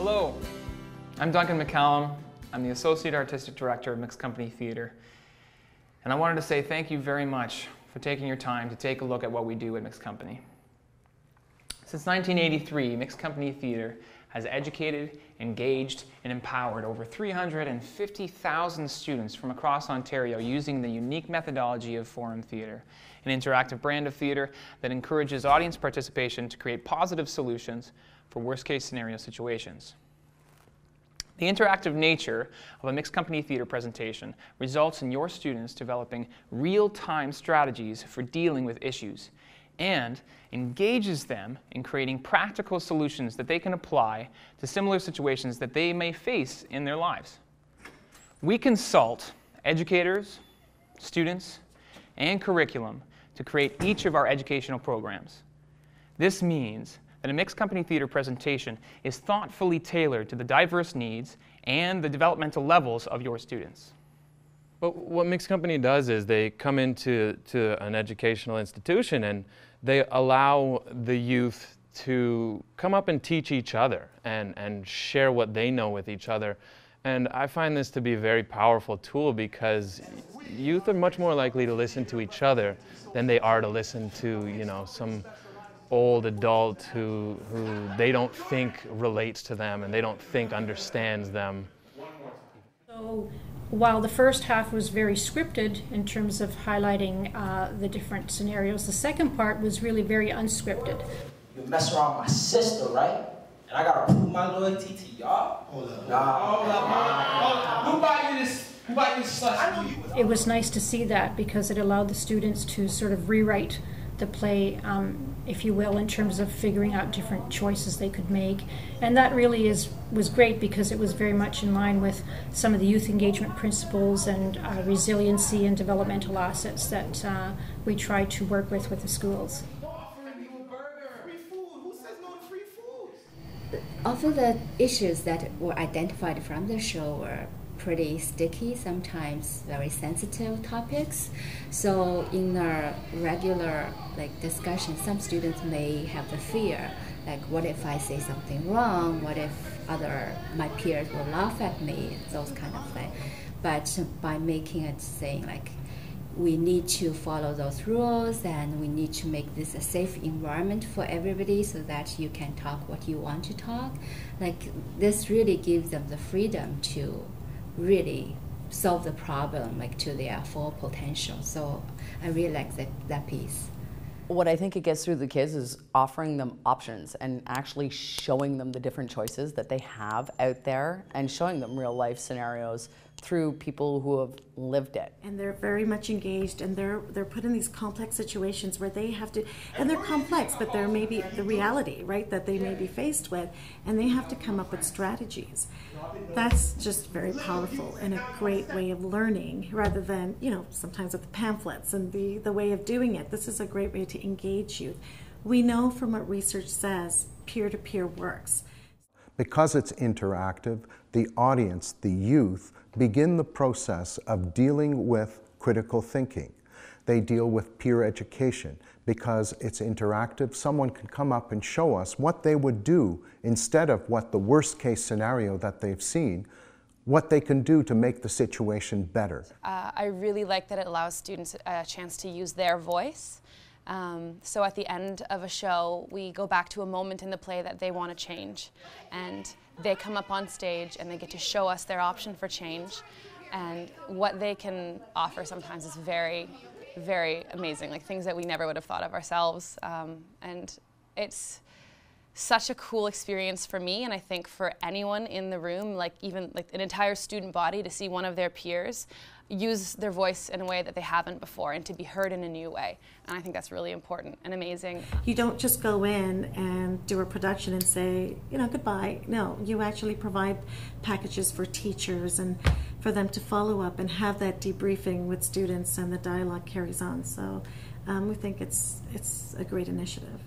Hello, I'm Duncan McCallum. I'm the Associate Artistic Director of Mixed Company Theatre. And I wanted to say thank you very much for taking your time to take a look at what we do at Mixed Company. Since 1983, Mixed Company Theatre has educated, engaged, and empowered over 350,000 students from across Ontario using the unique methodology of forum theatre, an interactive brand of theatre that encourages audience participation to create positive solutions for worst-case scenario situations. The interactive nature of a mixed company theatre presentation results in your students developing real-time strategies for dealing with issues and engages them in creating practical solutions that they can apply to similar situations that they may face in their lives. We consult educators, students, and curriculum to create each of our educational programs. This means that a mixed company theatre presentation is thoughtfully tailored to the diverse needs and the developmental levels of your students. But what mixed company does is they come into an educational institution and they allow the youth to come up and teach each other and share what they know with each other. And I find this to be a very powerful tool because youth are much more likely to listen to each other than they are to listen to, you know, some old adult who they don't think relates to them and they don't think understands them. So while the first half was very scripted in terms of highlighting the different scenarios, the second part was really very unscripted. You mess around with my sister, right? And I gotta prove my loyalty to y'all? Hold up. Nah. Who bought you this? Who bought you this slush? It was nice to see that because it allowed the students to sort of rewrite the play, if you will, in terms of figuring out different choices they could make. And that really was great because it was very much in line with some of the youth engagement principles and resiliency and developmental assets that we try to work with the schools. Often the issues that were identified from the show were pretty sticky, sometimes very sensitive topics. So in a regular discussion, some students may have the fear, like what if I say something wrong? What if my peers will laugh at me? Those kind of things. But by making it saying like, we need to follow those rules and we need to make this a safe environment for everybody so that you can talk what you want to talk. Like this really gives them the freedom to really solve the problem to their full potential. So I really like that piece. What I think it gets through the kids is offering them options and actually showing them the different choices that they have out there and showing them real life scenarios through people who have lived it. And they're very much engaged and they're put in these complex situations where they have to, and they're complex, but they're maybe the reality, right, that they may be faced with, and they have to come up with strategies. That's just very powerful and a great way of learning rather than, sometimes with the pamphlets and the way of doing it. This is a great way to engage youth. We know from what research says, peer-to-peer works. Because it's interactive, the audience, the youth, begin the process of dealing with critical thinking. They deal with peer education. Because it's interactive, someone can come up and show us what they would do instead of what the worst case scenario that they've seen, what they can do to make the situation better. I really like that it allows students a chance to use their voice. So at the end of a show, we go back to a moment in the play that they want to change. And they come up on stage and they get to show us their option for change. And what they can offer sometimes is very, very amazing, like things that we never would have thought of ourselves. And it's such a cool experience for me, and I think for anyone in the room, even an entire student body, to see one of their peers use their voice in a way that they haven't before and to be heard in a new way. And I think that's really important and amazing. You don't just go in and do a production and say, goodbye. No, you actually provide packages for teachers and for them to follow up and have that debriefing with students, and the dialogue carries on. So we think it's a great initiative.